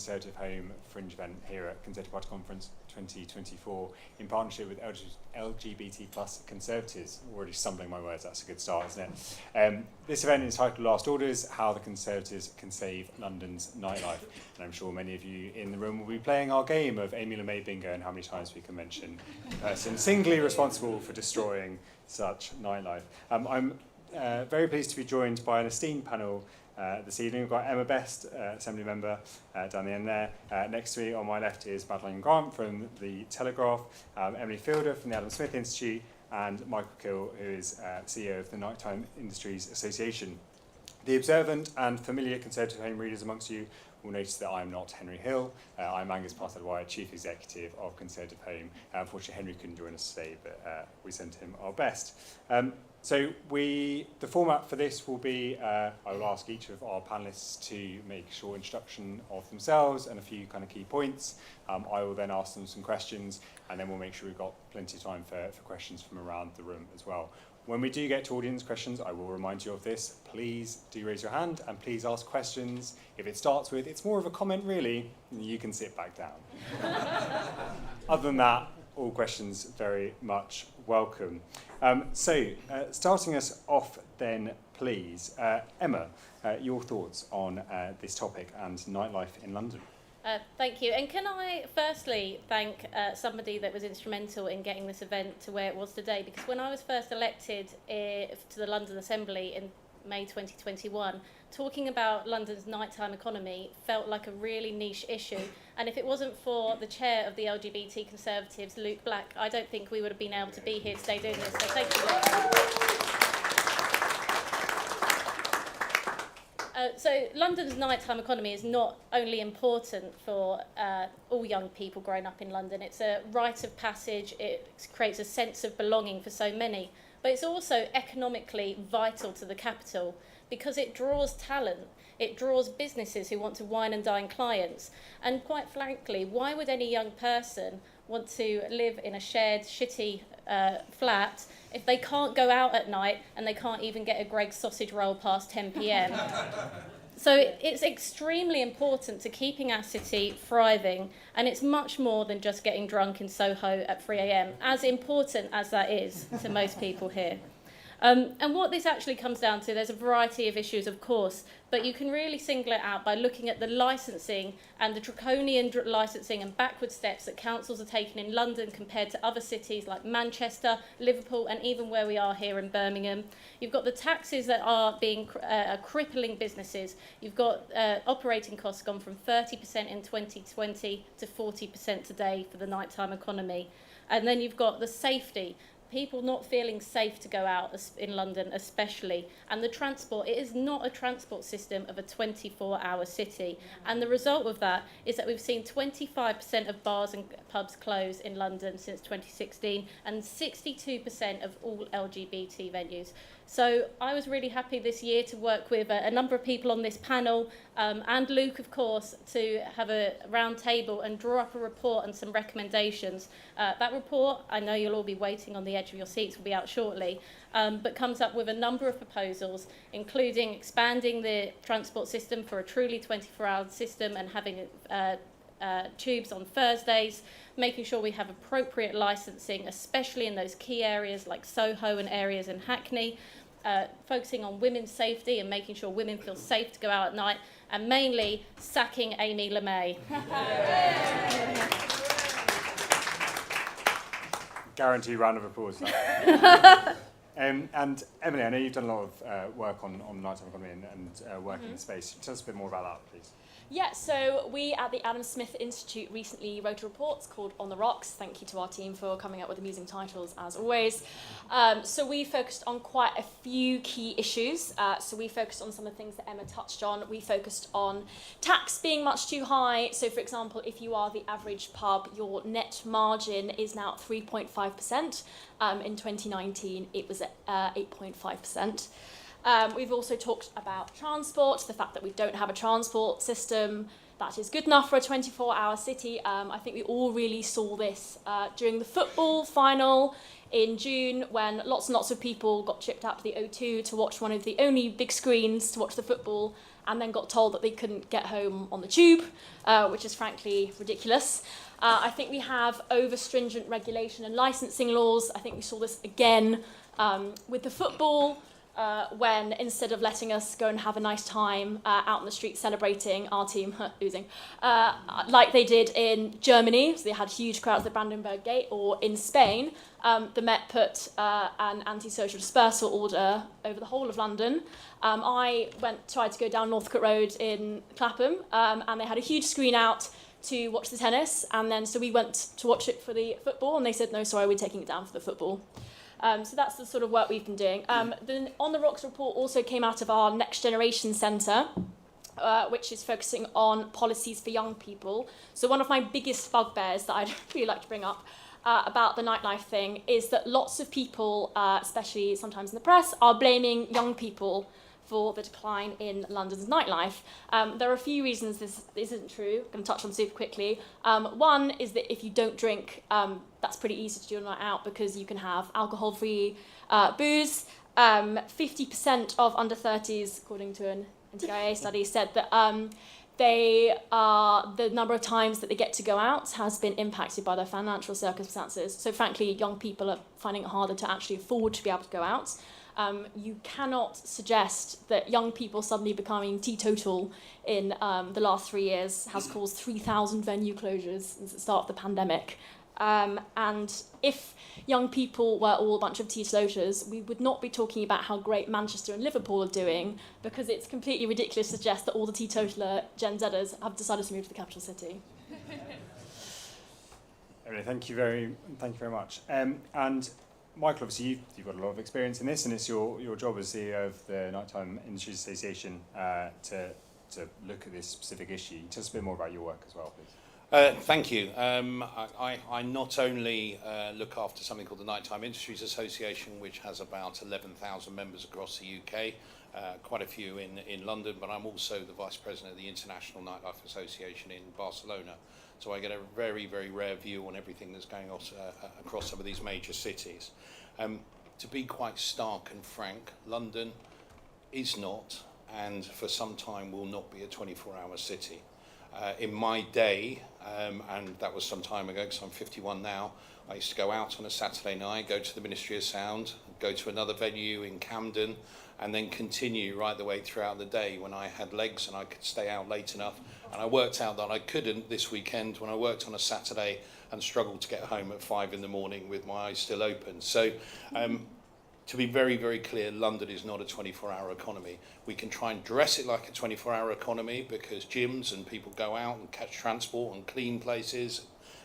Conservative Home Fringe event here at Conservative Party Conference 2024 in partnership with LGBT Conservatives. Already stumbling my words, that's a good start, isn't it? This event is titled Last Orders, How the Conservatives Can Save London's Nightlife. And I'm sure many of you in the room will be playing our game of Amy LeMay Bingo and how many times we can mention the person singly responsible for destroying such nightlife. I'm very pleased to be joined by an esteemed panel this evening. We've got Emma Best, Assembly Member, down the end there. Next to me on my left is Madeleine Grant from The Telegraph, Emily Fielder from the Adam Smith Institute, and Michael Kill, who is CEO of the Nighttime Industries Association. The observant and familiar Conservative Home readers amongst you will notice that I'm not Henry Hill. I'm Angus Parthad-Wyatt, Chief Executive of Conservative Home. Unfortunately, Henry couldn't join us today, but we sent him our best. So the format for this will be, I will ask each of our panellists to make a short introduction of themselves and a few kind of key points. I will then ask them some questions, and then we'll make sure we've got plenty of time for questions from around the room as well. When we do get to audience questions, I will remind you of this. Please do raise your hand and please ask questions. If it starts with, it's more of a comment really, you can sit back down. Other than that, all questions very much welcome. Starting us off then, please. Emma, your thoughts on this topic and nightlife in London? Thank you. And can I firstly thank somebody that was instrumental in getting this event to where it was today? Because when I was first elected to the London Assembly in May 2021, talking about London's nighttime economy felt like a really niche issue. And if it wasn't for the chair of the LGBT Conservatives, Luke Black, I don't think we would have been able to be here today doing this. So thank you, Luke. So London's nighttime economy is not only important for all young people growing up in London, it's a rite of passage, it creates a sense of belonging for so many, but it's also economically vital to the capital because it draws talent, it draws businesses who want to wine and dine clients, and quite frankly, why would any young person want to live in a shared shitty flat if they can't go out at night and they can't even get a Greggs sausage roll past 10 p.m. So it's extremely important to keeping our city thriving, and it's much more than just getting drunk in Soho at 3 a.m, as important as that is to most people here. And what this actually comes down to, there's a variety of issues, of course, but you can really single it out by looking at the licensing and the draconian licensing and backward steps that councils are taking in London compared to other cities like Manchester, Liverpool, and even where we are here in Birmingham. You've got the taxes that are being crippling businesses. You've got operating costs gone from 30% in 2020 to 40% today for the nighttime economy. And then you've got the safety. People not feeling safe to go out in London especially, and the transport, it is not a transport system of a 24-hour city, and the result of that is that we've seen 25% of bars and pubs close in London since 2016 and 62% of all LGBT venues. So I was really happy this year to work with a number of people on this panel and Luke, of course, to have a round table and draw up a report and some recommendations. That report, I know you'll all be waiting on the edge of your seats, will be out shortly, but comes up with a number of proposals, including expanding the transport system for a truly 24-hour system and having tubes on Thursdays, making sure we have appropriate licensing, especially in those key areas like Soho and areas in Hackney, focusing on women's safety and making sure women feel safe to go out at night, and mainly sacking Amy LeMay. Guarantee round of applause for that. And Emily, I know you've done a lot of work on nighttime economy and work in the space. Tell us a bit more about that, please. Yeah, so we at the Adam Smith Institute recently wrote a report called On the Rocks. Thank you to our team for coming up with amusing titles, as always. So we focused on quite a few key issues. So we focused on some of the things that Emma touched on. We focused on tax being much too high. So, for example, if you are the average pub, your net margin is now at 3.5%. In 2019, it was at 8.5%. We've also talked about transport, the fact that we don't have a transport system, that is good enough for a 24-hour city. I think we all really saw this during the football final in June, when lots and lots of people got chipped out to the O2 to watch one of the only big screens to watch the football, and then got told that they couldn't get home on the tube, which is frankly ridiculous. I think we have over-stringent regulation and licensing laws. I think we saw this again with the football, when instead of letting us go and have a nice time out in the street celebrating our team losing, like they did in Germany, so they had huge crowds at the Brandenburg Gate, or in Spain, the Met put an anti-social dispersal order over the whole of London. I tried to go down Northcote Road in Clapham, and they had a huge screen out to watch the tennis, and then so we went to watch it for the football, and they said, no, sorry, we're taking it down for the football. So that's the sort of work we've been doing. The On the Rocks report also came out of our Next Generation Centre, which is focusing on policies for young people. So one of my biggest bugbears that I'd really like to bring up about the nightlife thing is that lots of people, especially sometimes in the press, are blaming young people for the decline in London's nightlife. There are a few reasons this isn't true. I'm going to touch on super quickly. One is that if you don't drink, that's pretty easy to do a night out because you can have alcohol-free booze. 50% of under 30s, according to an NTIA study, said that the number of times that they get to go out has been impacted by their financial circumstances. So frankly, young people are finding it harder to actually afford to be able to go out. You cannot suggest that young people suddenly becoming teetotal in the last 3 years has caused 3,000 venue closures since the start of the pandemic. And if young people were all a bunch of teetotalers, we would not be talking about how great Manchester and Liverpool are doing, because it's completely ridiculous to suggest that all the teetotaler Gen Zers have decided to move to the capital city. Thank you very much. And Michael, obviously you've got a lot of experience in this, and it's your job as CEO of the Nighttime Industries Association to look at this specific issue. Tell us a bit more about your work as well, please. Thank you. I not only look after something called the Nighttime Industries Association, which has about 11,000 members across the UK, quite a few in London, but I'm also the Vice President of the International Nightlife Association in Barcelona. So I get a very, very rare view on everything that's going on across some of these major cities. To be quite stark and frank, London is not, and for some time will not be, a 24-hour city. In my day, and that was some time ago because I'm 51 now, I used to go out on a Saturday night, go to the Ministry of Sound, go to another venue in Camden, and then continue right the way throughout the day when I had legs and I could stay out late enough. And I worked out that I couldn't this weekend when I worked on a Saturday and struggled to get home at 5 in the morning with my eyes still open. So to be very, very clear, London is not a 24-hour economy. We can try and dress it like a 24-hour economy because gyms and people go out and catch transport and clean places,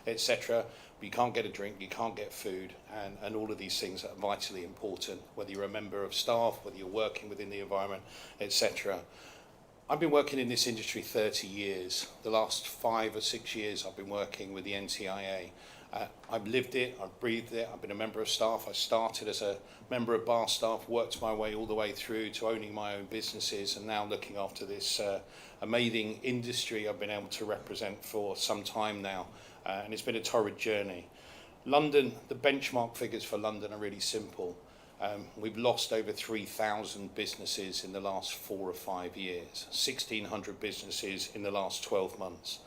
etc. But you can't get a drink, you can't get food, and all of these things are vitally important, whether you're a member of staff, whether you're working within the environment, etc. I've been working in this industry 30 years. The last 5 or 6 years I've been working with the NTIA. I've lived it, I've breathed it, I've been a member of staff. I started as a member of bar staff, worked my way all the way through to owning my own businesses, and now looking after this amazing industry I've been able to represent for some time now. And it's been a torrid journey. London, the benchmark figures for London are really simple. We've lost over 3,000 businesses in the last 4 or 5 years, 1,600 businesses in the last 12 months.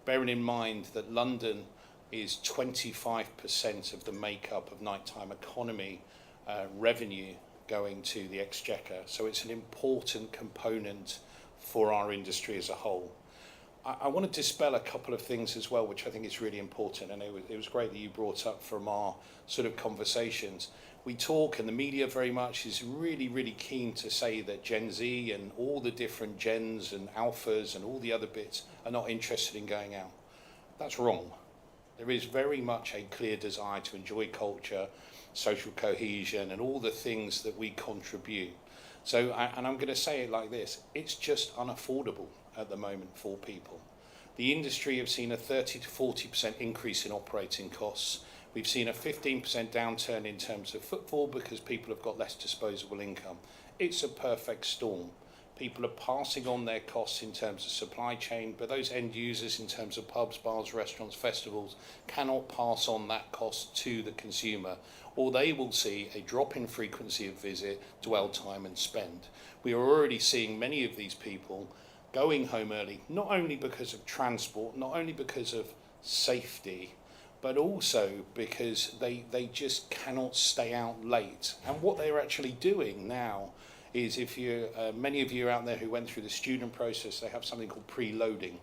Bearing in mind that London is 25% of the makeup of nighttime economy revenue going to the exchequer. So it's an important component for our industry as a whole. I want to dispel a couple of things as well, which I think is really important, and it was great that you brought up from our sort of conversations. We talk, and the media very much is really, really keen to say that Gen Z and all the different gens and alphas and all the other bits are not interested in going out. That's wrong. There is very much a clear desire to enjoy culture, social cohesion, and all the things that we contribute. So, and I'm going to say it like this, it's just unaffordable at the moment for people. The industry have seen a 30 to 40% increase in operating costs. We've seen a 15% downturn in terms of footfall because people have got less disposable income. It's a perfect storm. People are passing on their costs in terms of supply chain, but those end users in terms of pubs, bars, restaurants, festivals cannot pass on that cost to the consumer, or they will see a drop in frequency of visit, dwell time and spend. We are already seeing many of these people going home early, not only because of transport, not only because of safety, but also because they just cannot stay out late. And what they're actually doing now is, if you many of you out there who went through the student process, they have something called preloading.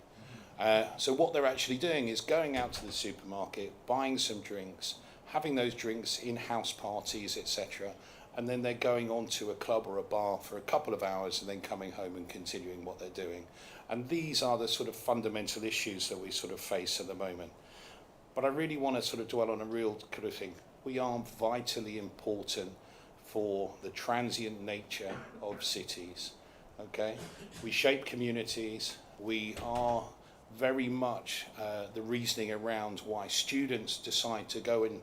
So what they're actually doing is going out to the supermarket, buying some drinks, having those drinks in house parties, etc., and then they're going on to a club or a bar for a couple of hours and then coming home and continuing what they're doing. And these are the sort of fundamental issues that we sort of face at the moment. But I really want to sort of dwell on a real kind of thing. We are vitally important for the transient nature of cities, okay? We shape communities. We are very much the reasoning around why students decide to go and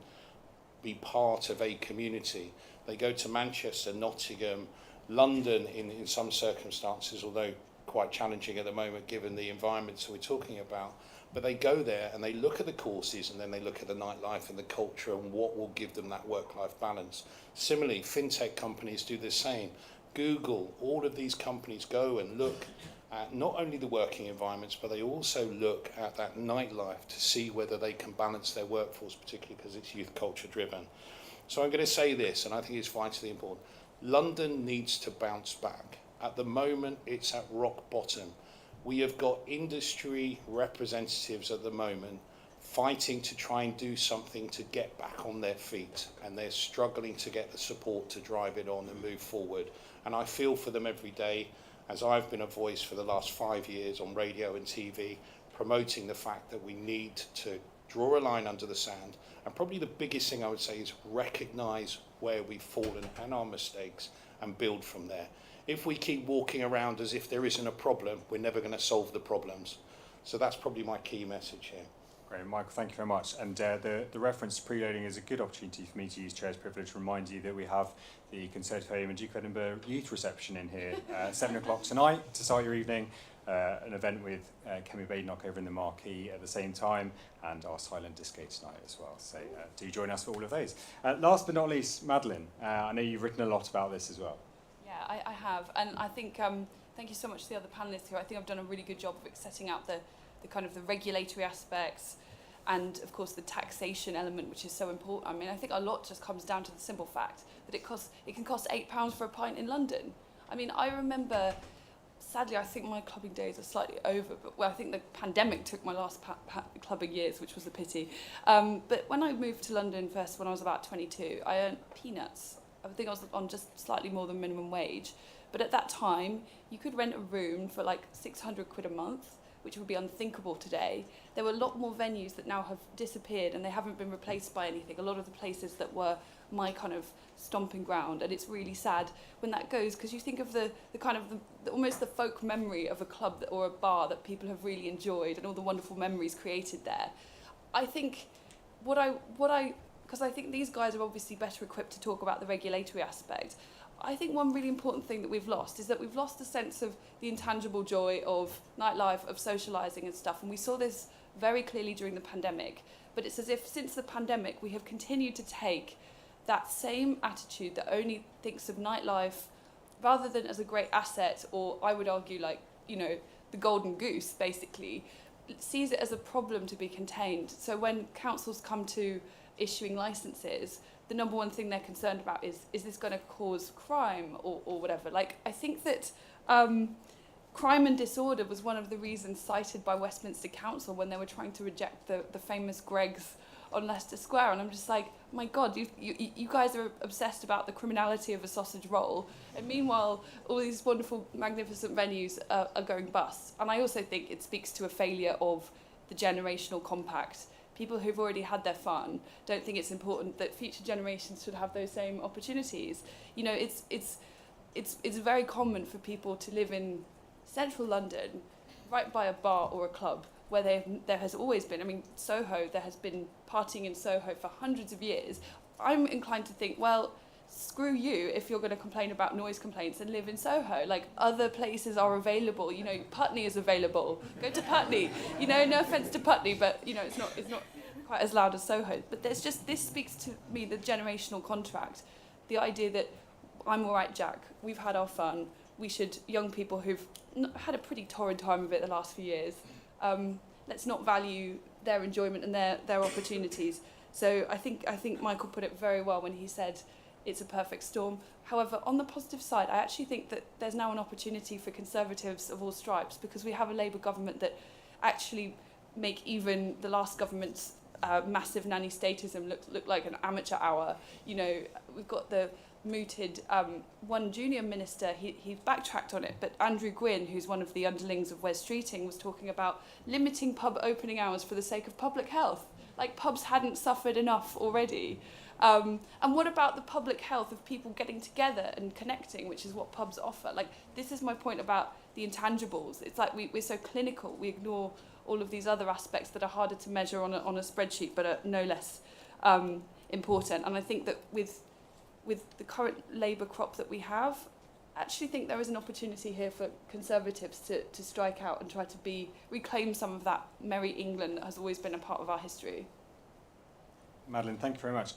be part of a community. They go to Manchester, Nottingham, London in some circumstances, although quite challenging at the moment given the environments that we're talking about. But they go there and they look at the courses, and then they look at the nightlife and the culture and what will give them that work-life balance. Similarly, fintech companies do the same. Google, all of these companies go and look at not only the working environments, but they also look at that nightlife to see whether they can balance their workforce, particularly because it's youth culture driven. So I'm going to say this, and I think it's vitally important. London needs to bounce back. At the moment, it's at rock bottom. We have got industry representatives at the moment fighting to try and do something to get back on their feet, and they're struggling to get the support to drive it on and move forward. And I feel for them every day, as I've been a voice for the last 5 years on radio and TV, promoting the fact that we need to draw a line under the sand. And probably the biggest thing I would say is recognise where we've fallen and our mistakes and build from there. If we keep walking around as if there isn't a problem, we're never going to solve the problems. So that's probably my key message here. Great, Michael, thank you very much. And the reference to preloading is a good opportunity for me to use Chair's privilege to remind you that we have the ConservativeHome and Duke of Edinburgh youth reception in here at 7 o'clock tonight to start your evening. An event with Kemi Badenoch over in the marquee at the same time, and our silent disco tonight as well. So do join us for all of those. Last but not least, Madeline, I know you've written a lot about this as well. Yeah, I have, and I think thank you so much to the other panellists here. I think I've done a really good job of setting out the kind of the regulatory aspects, and of course the taxation element, which is so important. I mean, I think a lot just comes down to the simple fact that it can cost £8 for a pint in London. I mean, I remember. Sadly, I think my clubbing days are slightly over, but I think the pandemic took my last clubbing years, which was a pity. But when I moved to London first, when I was about 22, I earned peanuts. I think I was on just slightly more than minimum wage. But at that time, you could rent a room for like 600 quid a month, which would be unthinkable today. There were a lot more venues that now have disappeared, and they haven't been replaced by anything. A lot of the places that were my kind of stomping ground, and it's really sad when that goes, because you think of the kind of almost the folk memory of a club or a bar that people have really enjoyed, and all the wonderful memories created there. I think because I think these guys are obviously better equipped to talk about the regulatory aspect. I think one really important thing that we've lost is that we've lost the sense of the intangible joy of nightlife, of socialising and stuff, and we saw this very clearly during the pandemic. But it's as if since the pandemic we have continued to take that same attitude that only thinks of nightlife rather than as a great asset, or I would argue like, you know, the golden goose basically, sees it as a problem to be contained. So when councils come to issuing licenses, the number one thing they're concerned about is this going to cause crime or whatever. Like, I think that crime and disorder was one of the reasons cited by Westminster Council when they were trying to reject the famous Greggs on Leicester Square, and I'm just like, my God, you guys are obsessed about the criminality of a sausage roll, and meanwhile all these wonderful, magnificent venues are going bust. And I also think it speaks to a failure of the generational compact. People who've already had their fun don't think it's important that future generations should have those same opportunities. You know, it's very common for people to live in central London, right by a bar or a club, where there has always been, I mean, Soho, there has been partying in Soho for hundreds of years. I'm inclined to think, well, screw you if you're going to complain about noise complaints and live in Soho. Like, other places are available. You know, Putney is available. Go to Putney. You know, no offence to Putney, but you know, it's not quite as loud as Soho. But this speaks to me, the generational contract, the idea that I'm all right, Jack. We've had our fun. Young people who've had a pretty torrid time of it the last few years, let's not value their enjoyment and their opportunities. So I think Michael put it very well when he said it's a perfect storm. However, on the positive side, I actually think that there's now an opportunity for Conservatives of all stripes, because we have a Labour government that actually make even the last government's massive nanny statism look like an amateur hour. You know, we've got the mooted one junior minister, he backtracked on it, but Andrew Gwynn, who's one of the underlings of Wes Streeting, was talking about limiting pub opening hours for the sake of public health. Like, pubs hadn't suffered enough already. And what about the public health of people getting together and connecting, which is what pubs offer? Like, this is my point about the intangibles. It's like we're so clinical, we ignore all of these other aspects that are harder to measure on a spreadsheet, but are no less important. And I think that with the current Labour crop that we have, I actually think there is an opportunity here for Conservatives to strike out and try to reclaim some of that merry England that has always been a part of our history. Madeline, thank you very much.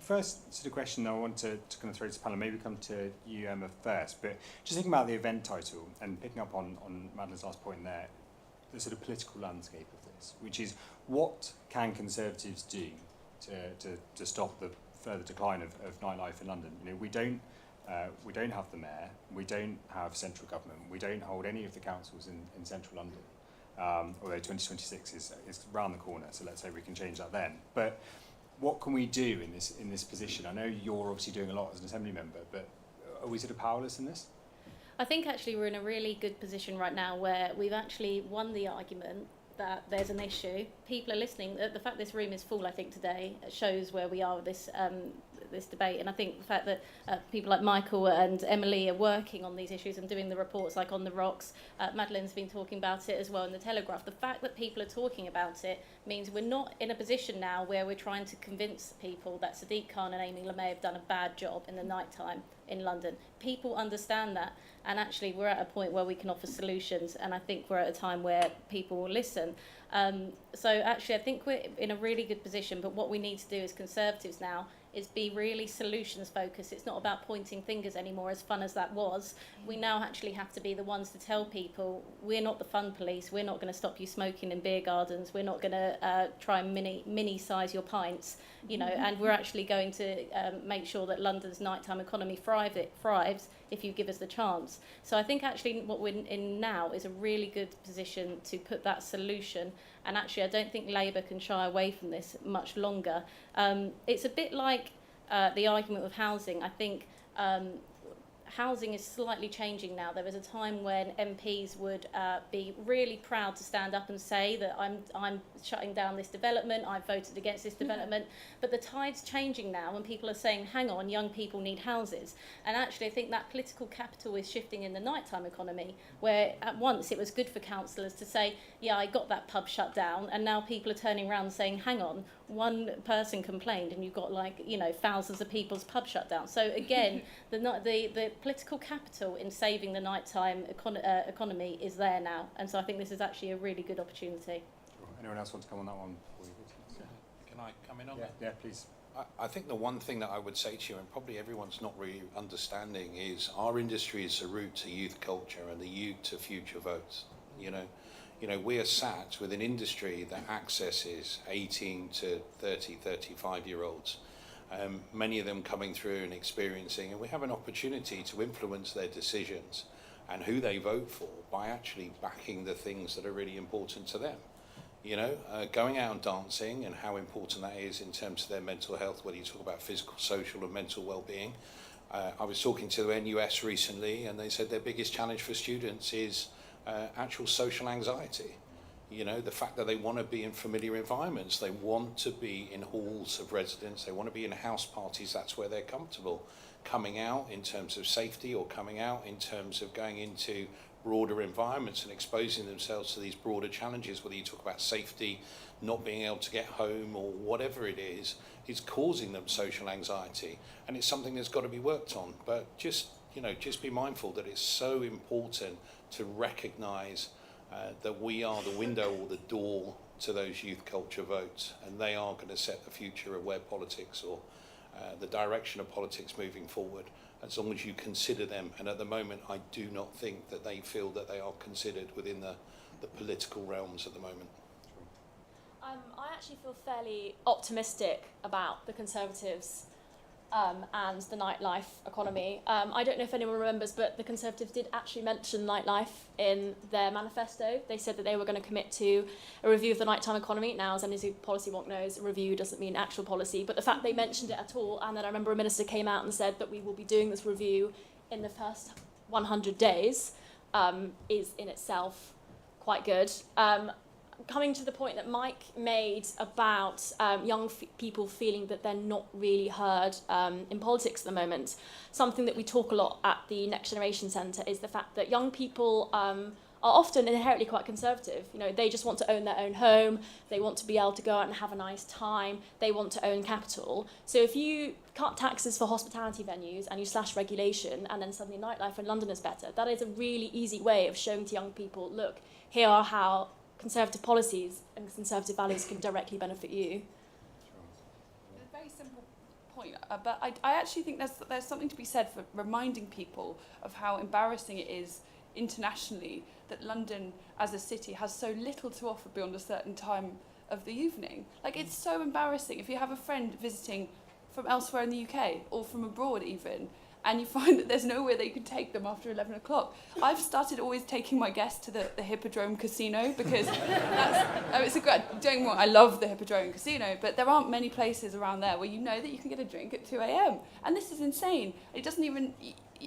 First sort of question I want to kind of throw to the panel, maybe come to you, Emma, first, but just thinking about the event title and picking up on Madeline's last point there, the sort of political landscape of this, which is what can Conservatives do to stop the further decline of nightlife in London? You know, we don't have the mayor, we don't have central government, we don't hold any of the councils in central London. Although 2026 is around the corner, so let's say we can change that then. But what can we do in this position? I know you're obviously doing a lot as an Assembly member, but are we sort of powerless in this? I think actually we're in a really good position right now where we've actually won the argument that there's an issue. People are listening. The fact this room is full, I think, today shows where we are with this debate. And I think the fact that people like Michael and Emily are working on these issues and doing the reports like On the Rocks, Madeline's been talking about it as well in the Telegraph. The fact that people are talking about it means we're not in a position now where we're trying to convince people that Sadiq Khan and Amy LeMay have done a bad job in the night time in London. People understand that, and actually we're at a point where we can offer solutions, and I think we're at a time where people will listen. So actually I think we're in a really good position, but what we need to do as Conservatives now is be really solutions focused. It's not about pointing fingers anymore, as fun as that was. We now actually have to be the ones to tell people we're not the fun police, we're not going to stop you smoking in beer gardens, we're not going to try and mini size your pints, you know, and we're actually going to make sure that London's nighttime economy thrives if you give us the chance. So I think actually what we're in now is a really good position to put that solution, and actually I don't think Labour can shy away from this much longer. It's a bit like the argument with housing. I think housing is slightly changing now. There was a time when MPs would be really proud to stand up and say that I'm shutting down this development, I've voted against this development, but the tide's changing now when people are saying, hang on, young people need houses. And actually I think that political capital is shifting in the nighttime economy, where at once it was good for councillors to say, yeah, I got that pub shut down, and now people are turning around and saying, hang on, one person complained and you've got, like, you know, thousands of people's pub shut down. So again, the political capital in saving the nighttime economy is there now, and so I think this is actually a really good opportunity. Anyone else want to come on that one before you go? Can I come in on Yeah, that? yeah, please. I think the one thing that I would say to you, and probably everyone's not really understanding, is our industry is the route to youth culture and the youth to future votes. You know, we are sat with an industry that accesses 18 to 30, 35-year-olds, many of them coming through and experiencing, and we have an opportunity to influence their decisions and who they vote for by actually backing the things that are really important to them. You know, going out and dancing and how important that is in terms of their mental health, whether you talk about physical, social and mental well-being. I was talking to the NUS recently, and they said their biggest challenge for students is actual social anxiety. You know, the fact that they want to be in familiar environments, they want to be in halls of residence, they want to be in house parties, that's where they're comfortable. Coming out in terms of safety, or coming out in terms of going into broader environments and exposing themselves to these broader challenges, whether you talk about safety, not being able to get home or whatever it is causing them social anxiety, and it's something that's got to be worked on. But just be mindful that it's so important to recognise that we are the window or the door to those youth culture votes, and they are going to set the future of where politics or the direction of politics moving forward, as long as you consider them. And at the moment, I do not think that they feel that they are considered within the political realms at the moment. I actually feel fairly optimistic about the Conservatives and the nightlife economy. I don't know if anyone remembers, but the Conservatives did actually mention nightlife in their manifesto. They said that they were going to commit to a review of the nighttime economy. Now, as any policy wonk knows, a review doesn't mean actual policy, but the fact they mentioned it at all, and then I remember a minister came out and said that we will be doing this review in the first 100 days, is in itself quite good. Coming to the point that Mike made about young people feeling that they're not really heard in politics at the moment, something that we talk a lot at the Next Generation Centre is the fact that young people are often inherently quite conservative. You know, they just want to own their own home, they want to be able to go out and have a nice time, they want to own capital. So if you cut taxes for hospitality venues and you slash regulation and then suddenly nightlife in London is better, that is a really easy way of showing to young people, look, here are how Conservative policies and Conservative values can directly benefit you. A very simple point, but I actually think there's something to be said for reminding people of how embarrassing it is internationally that London as a city has so little to offer beyond a certain time of the evening. Like, it's so embarrassing if you have a friend visiting from elsewhere in the UK or from abroad even, and you find that there's nowhere that you can take them after 11 o'clock. I've started always taking my guests to the Hippodrome Casino because it's a great, don't get me wrong, I love the Hippodrome Casino, but there aren't many places around there where you know that you can get a drink at 2 a.m. And this is insane. It doesn't even,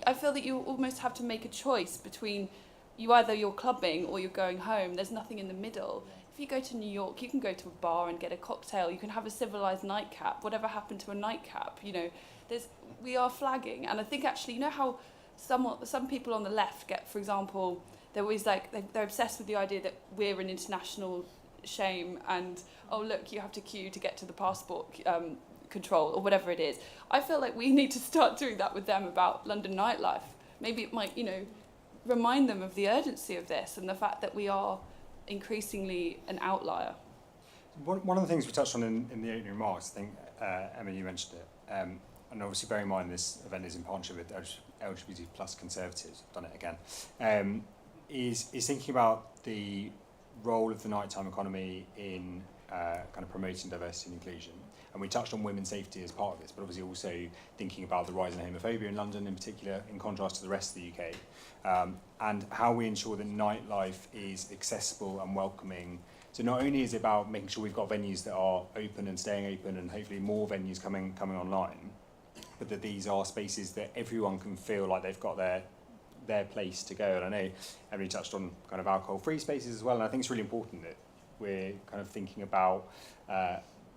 I feel that you almost have to make a choice between either you're clubbing or you're going home. There's nothing in the middle. If you go to New York, you can go to a bar and get a cocktail. You can have a civilized nightcap. Whatever happened to a nightcap? You know, we are flagging. And I think actually, you know how some people on the left get, for example, they're always like, they're obsessed with the idea that we're an international shame and, oh, look, you have to queue to get to the passport control or whatever it is. I feel like we need to start doing that with them about London nightlife. Maybe it might, remind them of the urgency of this and the fact that we are increasingly an outlier. One of the things we touched on in the opening remarks, I think, Emma, you mentioned it, and obviously bearing in mind this event is in partnership with LGBT plus Conservatives, I've done it again, is thinking about the role of the nighttime economy in kind of promoting diversity and inclusion. And we touched on women's safety as part of this, but obviously also thinking about the rise in homophobia in London in particular, in contrast to the rest of the UK, and how we ensure that nightlife is accessible and welcoming. So not only is it about making sure we've got venues that are open and staying open, and hopefully more venues coming online, but that these are spaces that everyone can feel like they've got their place to go. And I know Emily touched on kind of alcohol-free spaces as well, and I think it's really important that we're kind of thinking about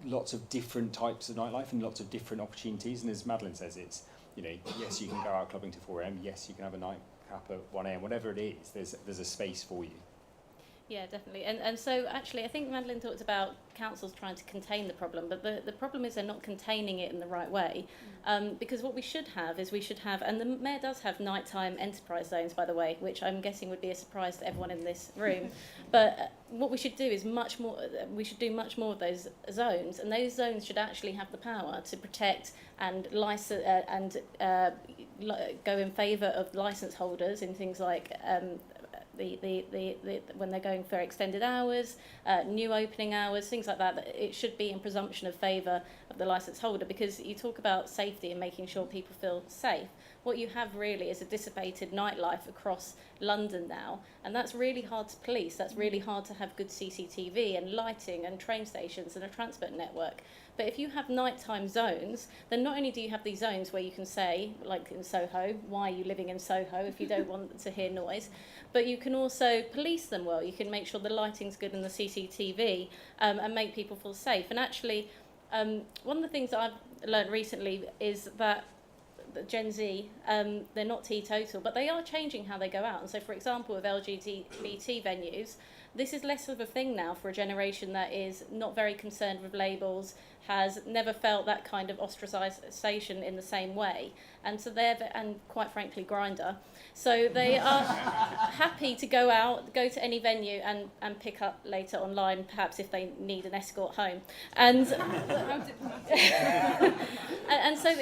lots of different types of nightlife and lots of different opportunities. And as Madeline says, it's, yes, you can go out clubbing to 4 a.m, yes, you can have a nightcap at 1 a.m, whatever it is, there's a space for you. Yeah, definitely. And so actually, I think Madeline talked about councils trying to contain the problem, but the problem is they're not containing it in the right way. Because what we should have, and the Mayor does have nighttime enterprise zones, by the way, which I'm guessing would be a surprise to everyone in this room. But what we should do is do much more of those zones, and those zones should actually have the power to protect and go in favour of licence holders in things like when they're going for extended hours, new opening hours, things like that. It should be in presumption of favour of the licence holder, because you talk about safety and making sure people feel safe. What you have really is a dissipated nightlife across London now, and that's really hard to police. That's really hard to have good CCTV and lighting and train stations and a transport network. But if you have nighttime zones, then not only do you have these zones where you can say, like in Soho, why are you living in Soho if you don't want to hear noise, but you can also police them well. You can make sure the lighting's good and the CCTV, and make people feel safe. And actually, one of the things that I've learned recently is that the Gen Z, they're not teetotal, but they are changing how they go out. And so, for example, with LGBT venues, this is less of a thing now for a generation that is not very concerned with labels, has never felt that kind of ostracisation in the same way, and so and quite frankly, Grindr. So they are happy to go out, go to any venue, and pick up later online, perhaps if they need an escort home. And and so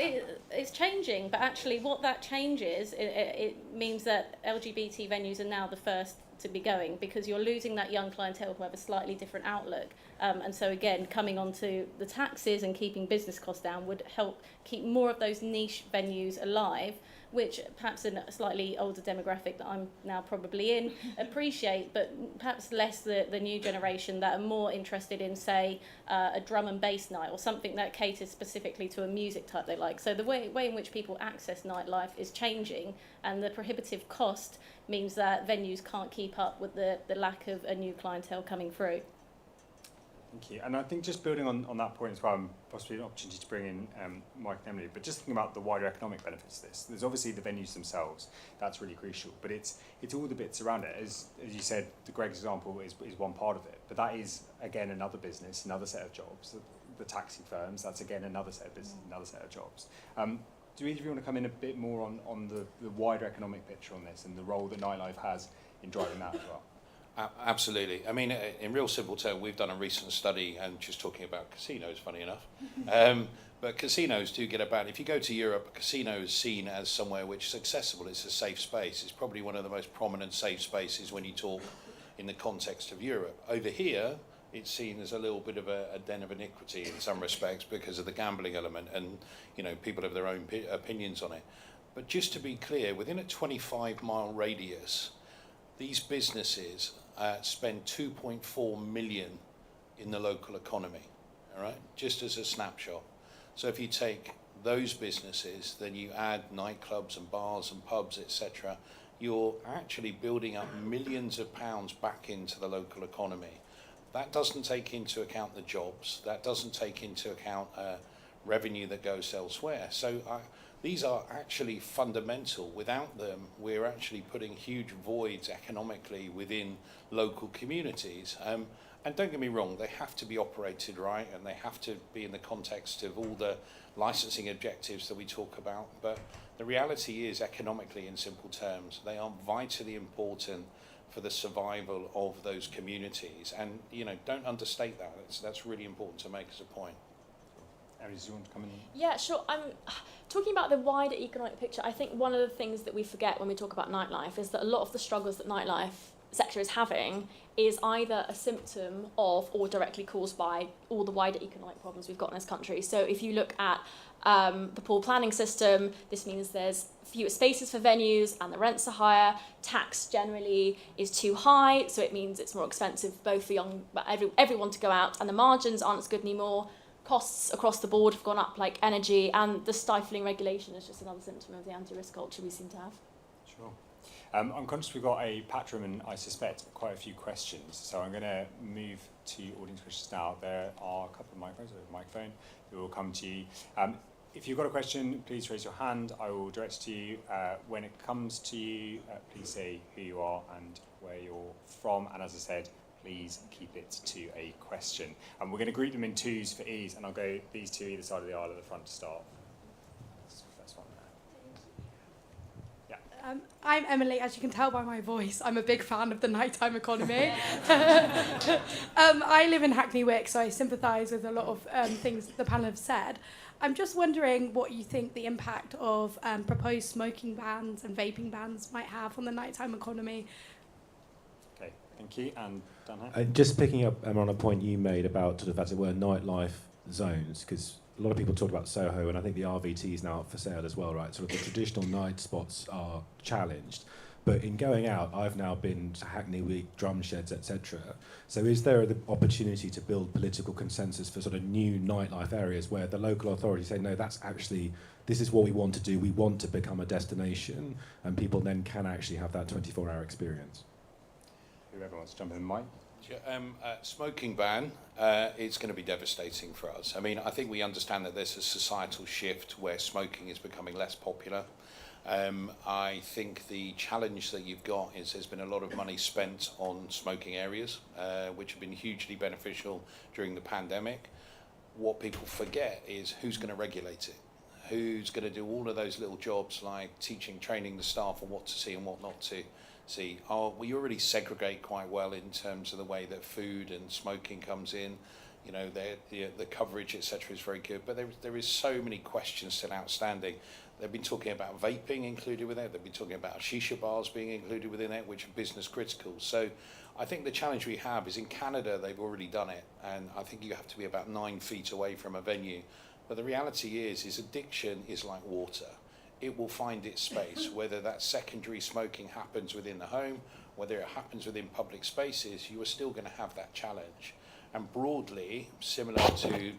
it's changing, but actually what that changes, it means that LGBT venues are now the first to be going, because you're losing that young clientele who have a slightly different outlook. And so again, coming onto the taxes and keeping business costs down would help keep more of those niche venues alive, which perhaps in a slightly older demographic that I'm now probably in appreciate, but perhaps less the new generation that are more interested in, say, a drum and bass night or something that caters specifically to a music type they like. So the way in which people access nightlife is changing, and the prohibitive cost means that venues can't keep up with the lack of a new clientele coming through. Thank you. And I think just building on that point as well, and possibly an opportunity to bring in Mike and Emily, but just thinking about the wider economic benefits of this. There's obviously the venues themselves, that's really crucial, but it's all the bits around it. As you said, the Greg's example is one part of it, but that is, again, another business, another set of jobs. The taxi firms, that's again another set of business, another set of jobs. Do either of you want to come in a bit more on the wider economic picture on this and the role that nightlife has in driving that as well? Absolutely. I mean, in real simple terms, we've done a recent study and just talking about casinos, funny enough. But casinos do get about, if you go to Europe, a casino is seen as somewhere which is accessible. It's a safe space. It's probably one of the most prominent safe spaces when you talk in the context of Europe. Over here, it's seen as a little bit of a den of iniquity in some respects because of the gambling element, and people have their own opinions on it. But just to be clear, within a 25-mile radius, these businesses spend 2.4 million in the local economy, all right, just as a snapshot. So if you take those businesses, then you add nightclubs and bars and pubs, etc., you're actually building up millions of pounds back into the local economy. That doesn't take into account the jobs, that doesn't take into account revenue that goes elsewhere. So these are actually fundamental. Without them, we're actually putting huge voids economically within local communities. And don't get me wrong, they have to be operated right, and they have to be in the context of all the licensing objectives that we talk about. But the reality is, economically, in simple terms, they are vitally important for the survival of those communities. And don't understate that. That's really important to make as a point. Emily, do you want to come in? Yeah, sure. I'm talking about the wider economic picture. I think one of the things that we forget when we talk about nightlife is that a lot of the struggles that nightlife sector is having is either a symptom of or directly caused by all the wider economic problems we've got in this country. So if you look at the poor planning system, this means there's fewer spaces for venues and the rents are higher. Tax generally is too high, so it means it's more expensive both for everyone to go out, and the margins aren't as good anymore. Costs across the board have gone up, like energy, and the stifling regulation is just another symptom of the anti-risk culture we seem to have. Sure. I'm conscious we've got a patron and I suspect quite a few questions, so I'm going to move to audience questions now. There are a couple of microphones, a microphone that will come to you. If you've got a question, please raise your hand. I will direct it to you. When it comes to you, please say who you are and where you're from, and as I said, please keep it to a question. And we're going to group them in twos for ease, and I'll go these two either side of the aisle at the front to start. That's the first one there. Yeah. I'm Emily. As you can tell by my voice, I'm a big fan of the nighttime economy. I live in Hackney Wick, so I sympathise with a lot of things the panel have said. I'm just wondering what you think the impact of proposed smoking bans and vaping bans might have on the nighttime economy. Okay, thank you. And Dan here. Just picking up on a point you made about sort of, as it were, nightlife zones, because a lot of people talk about Soho, and I think the RVT is now up for sale as well, right? Sort of the traditional night spots are challenged. But in going out, I've now been to Hackney Week, drum sheds, etc. So is there the opportunity to build political consensus for sort of new nightlife areas where the local authorities say, no, that's actually, this is what we want to do, we want to become a destination, and people then can actually have that 24-hour experience? Whoever wants to jump in, Mike? Smoking ban, it's going to be devastating for us. I mean, I think we understand that there's a societal shift where smoking is becoming less popular. I think the challenge that you've got is there's been a lot of money spent on smoking areas, which have been hugely beneficial during the pandemic. What people forget is who's going to regulate it. Who's going to do all of those little jobs like teaching, training the staff on what to see and what not to see. We already segregate quite well in terms of the way that food and smoking comes in. You know, the coverage, etc., is very good. But there is so many questions still outstanding. They've been talking about vaping included with it. They've been talking about shisha bars being included within it, which are business critical. So I think the challenge we have is in Canada, they've already done it. And I think you have to be about 9 feet away from a venue. But the reality is addiction is like water. It will find its space, whether that secondary smoking happens within the home, whether it happens within public spaces, you are still going to have that challenge. And broadly, similar to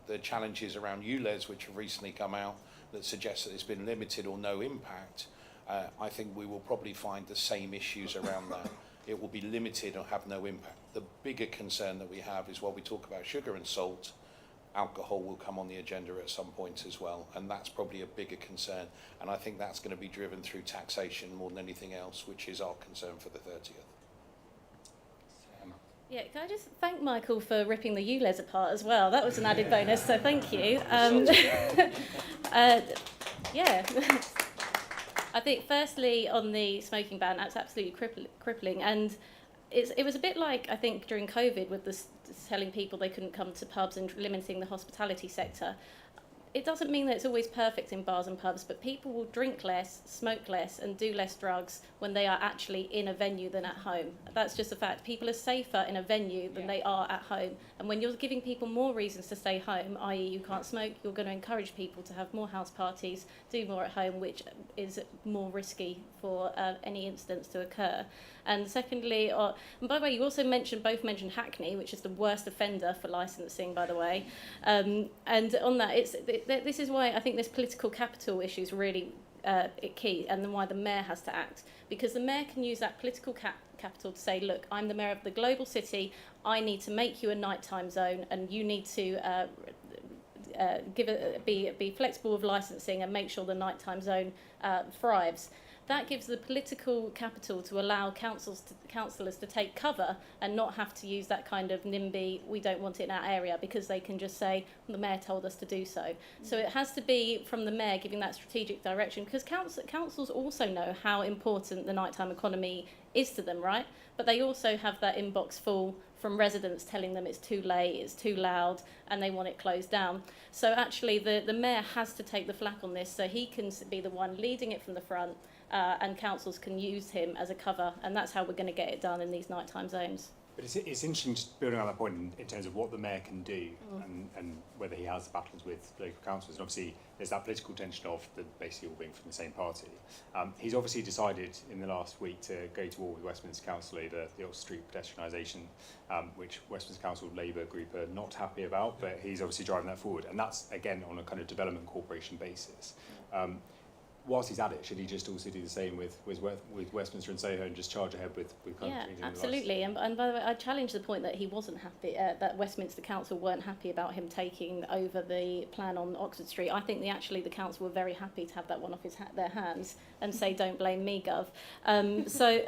the challenges around ULEZ, which have recently come out, that suggest that there's been limited or no impact, I think we will probably find the same issues around that. It will be limited or have no impact. The bigger concern that we have is while we talk about sugar and salt, alcohol will come on the agenda at some point as well, and that's probably a bigger concern. And I think that's going to be driven through taxation more than anything else, which is our concern for the 30th. Yeah, can I just thank Michael for ripping the ULEZ apart as well? That was an added bonus, so thank you. Yeah. I think firstly on the smoking ban, that's absolutely crippling. And it was a bit like, I think, during COVID with telling people they couldn't come to pubs and limiting the hospitality sector. It doesn't mean that it's always perfect in bars and pubs, but people will drink less, smoke less, and do less drugs when they are actually in a venue than at home. That's just a fact. People are safer in a venue than they are at home. And when you're giving people more reasons to stay home, i.e. you can't smoke, you're going to encourage people to have more house parties, do more at home, which is more risky for any incidents to occur. And secondly, and by the way, you also both mentioned Hackney, which is the worst offender for licensing, by the way. And on that, this is why I think this political capital issue is really key, and then why the mayor has to act. Because the mayor can use that political capital to say, look, I'm the mayor of the global city, I need to make you a nighttime zone, and you need to be flexible with licensing and make sure the nighttime zone thrives. That gives the political capital to allow councillors to take cover and not have to use that kind of NIMBY, we don't want it in our area, because they can just say, the mayor told us to do so. So it has to be from the mayor giving that strategic direction, because councils also know how important the nighttime economy is to them, right? But they also have that inbox full from residents telling them it's too late, it's too loud, and they want it closed down. So actually the mayor has to take the flak on this, so he can be the one leading it from the front, and councils can use him as a cover, and that's how we're going to get it done in these nighttime zones. But it's interesting, just building on that point in terms of what the mayor can do and whether he has battles with local councils. And obviously, there's that political tension of the basically all being from the same party. He's obviously decided in the last week to go to war with Westminster Council over the Oxford Street pedestrianisation, which Westminster Council Labour group are not happy about, but he's obviously driving that forward. And that's, again, on a kind of development corporation basis. Whilst he's at it, should he just also do the same with Westminster and Soho and just charge ahead with kind of changing absolutely. And by the way, I challenge the point that he wasn't happy, that Westminster Council weren't happy about him taking over the plan on Oxford Street. I think the council were very happy to have that one off their hands and say, don't blame me, Gov.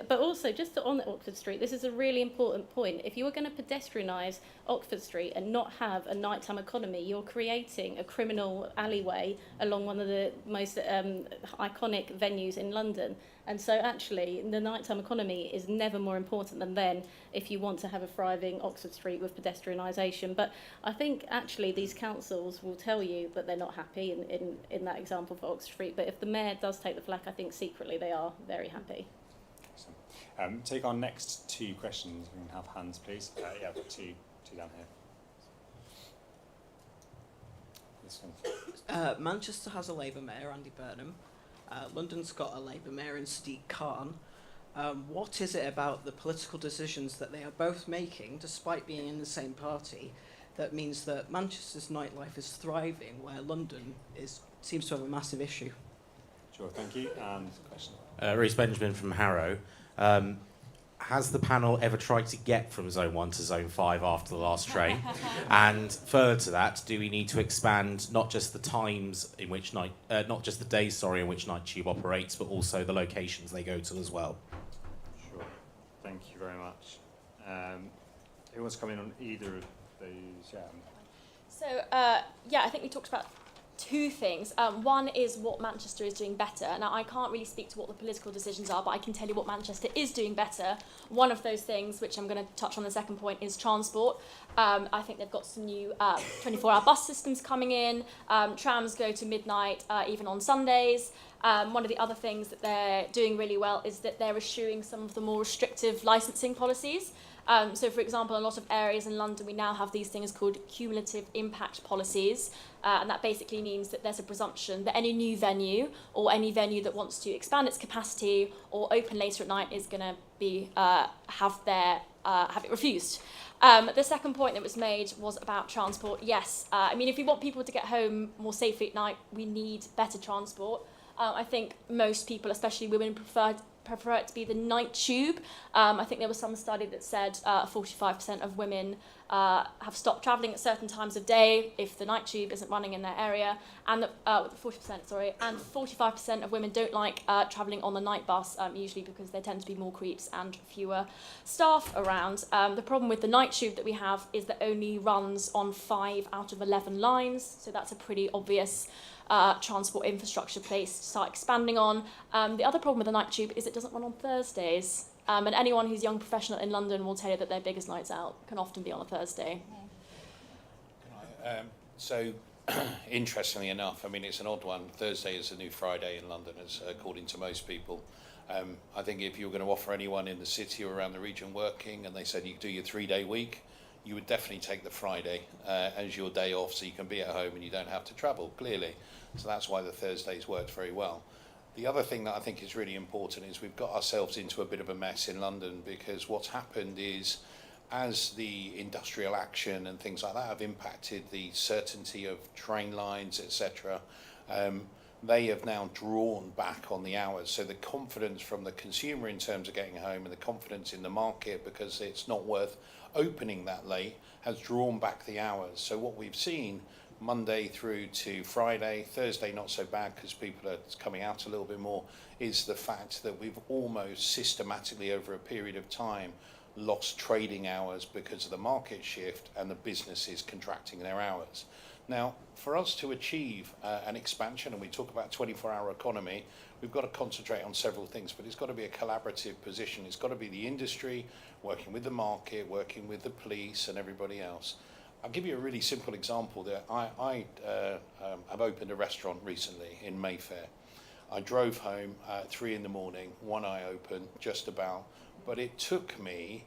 But also, just on Oxford Street, this is a really important point. If you were going to pedestrianise Oxford Street and not have a nighttime economy, you're creating a criminal alleyway along one of the most iconic venues in London. And so actually the nighttime economy is never more important than then if you want to have a thriving Oxford Street with pedestrianisation. But I think actually these councils will tell you that they're not happy in that example for Oxford Street. But if the mayor does take the flak, I think secretly they are very happy. Awesome. Take our next two questions. We can have hands, please. Yeah, I've got two down here. This one. Manchester has a Labour mayor, Andy Burnham. London's got a Labour mayor in Sadiq Khan. What is it about the political decisions that they are both making, despite being in the same party, that means that Manchester's nightlife is thriving, where London seems to have a massive issue? Sure, thank you. And question. Rhys Benjamin from Harrow. has the panel ever tried to get from Zone 1 to Zone 5 after the last train? And further to that, do we need to expand not just the times in which not just the days, in which Night Tube operates, but also the locations they go to as well? Sure. Thank you very much. Who wants to come in on either of these? So, I think we talked about two things. One is what Manchester is doing better. Now, I can't really speak to what the political decisions are, but I can tell you what Manchester is doing better. One of those things, which I'm going to touch on the second point, is transport. I think they've got some new 24-hour bus systems coming in. Trams go to midnight, even on Sundays. One of the other things that they're doing really well is that they're eschewing some of the more restrictive licensing policies. So, for example, in a lot of areas in London, we now have these things called cumulative impact policies, and that basically means that there's a presumption that any new venue or any venue that wants to expand its capacity or open later at night is going to be have it refused. The second point that was made was about transport. Yes, I mean, if we want people to get home more safely at night, we need better transport. I think most people, especially women, prefer it to be the night tube. I think there was some study that said 45% of women have stopped travelling at certain times of day if the night tube isn't running in their area, and 45% of women don't like travelling on the night bus, usually because there tend to be more creeps and fewer staff around. The problem with the night tube that we have is that only runs on 5 out of 11 lines, so that's a pretty obvious transport infrastructure place to start expanding on. The other problem with the night tube is it doesn't run on Thursdays. And anyone who's young professional in London will tell you that their biggest nights out can often be on a Thursday. So, interestingly enough, I mean, it's an odd one. Thursday is the new Friday in London, according to most people. I think if you were going to offer anyone in the city or around the region working and they said you do your 3-day week, you would definitely take the Friday as your day off so you can be at home and you don't have to travel, clearly. So that's why the Thursdays worked very well. The other thing that I think is really important is we've got ourselves into a bit of a mess in London, because what's happened is, as the industrial action and things like that have impacted the certainty of train lines, etc., they have now drawn back on the hours. So the confidence from the consumer in terms of getting home and the confidence in the market, because it's not worth opening that late, has drawn back the hours. So what we've seen Monday through to Friday, Thursday not so bad because people are coming out a little bit more, is the fact that we've almost systematically over a period of time lost trading hours because of the market shift and the businesses contracting their hours. Now, for us to achieve an expansion, and we talk about 24-hour economy, we've got to concentrate on several things, but it's got to be a collaborative position. It's got to be the industry working with the market, working with the police and everybody else. I'll give you a really simple example there. I have opened a restaurant recently in Mayfair. I drove home at 3 in the morning, one eye open, just about, but it took me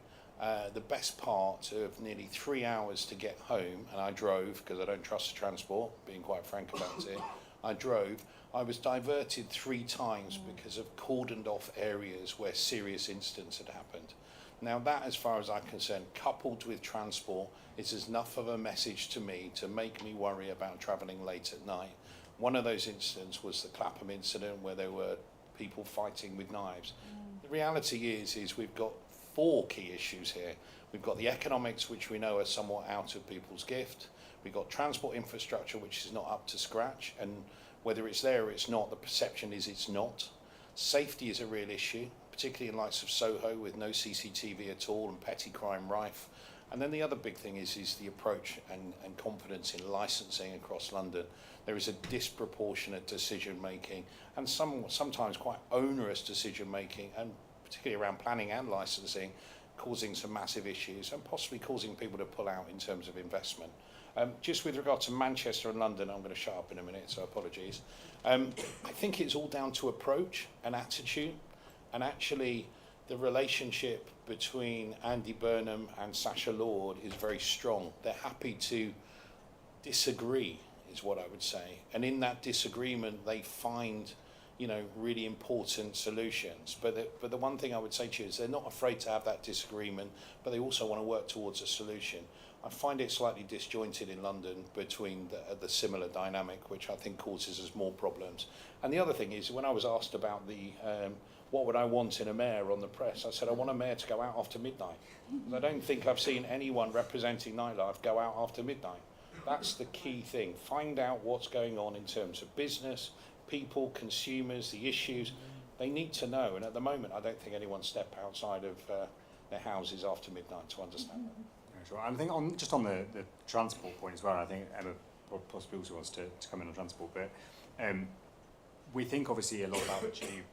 the best part of nearly 3 hours to get home, and I drove because I don't trust the transport, being quite frank about it. I drove. I was diverted 3 times because of cordoned off areas where serious incidents had happened. Now that, as far as I'm concerned, coupled with transport, is enough of a message to me to make me worry about travelling late at night. One of those incidents was the Clapham incident where there were people fighting with knives. The reality is we've got 4 key issues here. We've got the economics, which we know are somewhat out of people's gift. We've got transport infrastructure, which is not up to scratch, and whether it's there or it's not, the perception is it's not. Safety is a real issue, particularly in lights of Soho with no CCTV at all and petty crime rife. And then the other big thing is the approach and confidence in licensing across London. There is a disproportionate decision making and sometimes quite onerous decision making, and particularly around planning and licensing, causing some massive issues and possibly causing people to pull out in terms of investment. Just with regard to Manchester and London, I'm going to shut up in a minute, so apologies. I think it's all down to approach and attitude, and actually the relationship between Andy Burnham and Sacha Lord is very strong. They're happy to disagree, is what I would say. And in that disagreement, they find, really important solutions. But the one thing I would say to you is they're not afraid to have that disagreement, but they also want to work towards a solution. I find it slightly disjointed in London between the similar dynamic, which I think causes us more problems. And the other thing is, when I was asked about what would I want in a mayor on the press? I said, I want a mayor to go out after midnight. I don't think I've seen anyone representing nightlife go out after midnight. That's the key thing. Find out what's going on in terms of business, people, consumers, the issues. They need to know. And at the moment, I don't think anyone step outside of their houses after midnight to understand that. Yeah, sure. I think just on the transport point as well, I think Emma possibly also wants to come in on transport, but we think obviously a lot about the tube.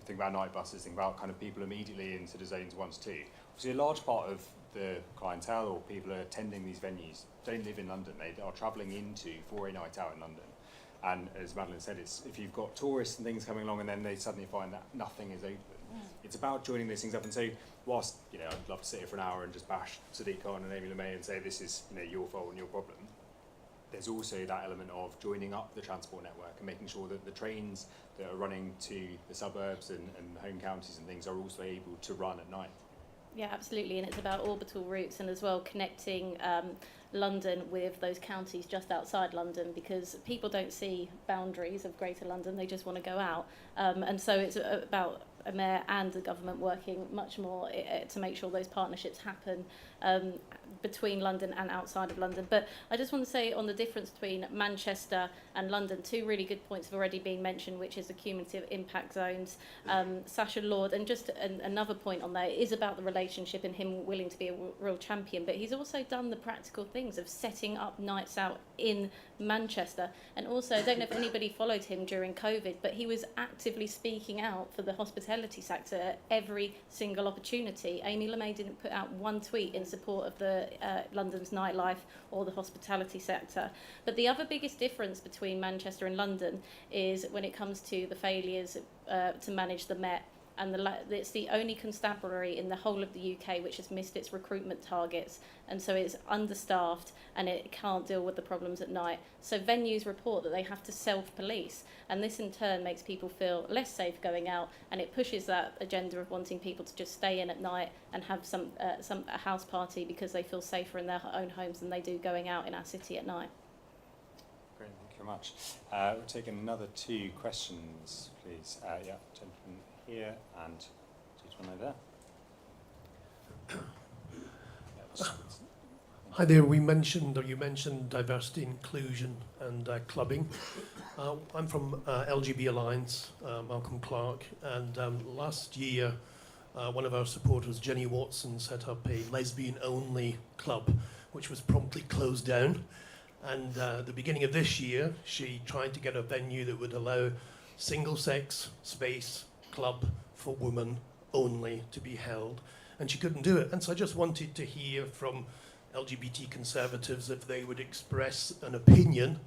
Think about night buses, think about kind of people immediately into the zones 1 to 2. Obviously a large part of the clientele or people who are attending these venues don't live in London. They are travelling into for a night out in London. And as Madeline said, it's if you've got tourists and things coming along and then they suddenly find that nothing is open. It's about joining those things up. And so whilst, I'd love to sit here for an hour and just bash Sadiq Khan and Amy LeMay and say this is, your fault and your problem, there's also that element of joining up the transport network and making sure that the trains that are running to the suburbs and home counties and things are also able to run at night. Yeah, absolutely, and it's about orbital routes and as well connecting London with those counties just outside London, because people don't see boundaries of Greater London, they just want to go out. And so it's about a mayor and the government working much more to make sure those partnerships happen between London and outside of London. But I just want to say on the difference between Manchester and London, 2 really good points have already been mentioned, which is the cumulative impact zones. Sacha Lord, and just another point on there, is about the relationship and him willing to be a real champion, but he's also done the practical things of setting up nights out in Manchester. And also, I don't know if anybody followed him during COVID, but he was actively speaking out for the hospitality sector at every single opportunity. Amy LeMay didn't put out one tweet in support of the London's nightlife or the hospitality sector. But the other biggest difference between Manchester and London is when it comes to the failures to manage the Met. And it's the only constabulary in the whole of the UK which has missed its recruitment targets, and so it's understaffed and it can't deal with the problems at night. So venues report that they have to self-police, and this in turn makes people feel less safe going out, and it pushes that agenda of wanting people to just stay in at night and have a house party because they feel safer in their own homes than they do going out in our city at night. Great, thank you very much. We'll take another 2 questions, please. Gentleman here and one over there. Hi there. You mentioned diversity, inclusion, and clubbing. I'm from LGBT Alliance, Malcolm Clark, and last year, one of our supporters, Jenny Watson, set up a lesbian-only club, which was promptly closed down. And at the beginning of this year, she tried to get a venue that would allow single-sex space club for women only to be held, and she couldn't do it. And so I just wanted to hear from LGBT conservatives if they would express an opinion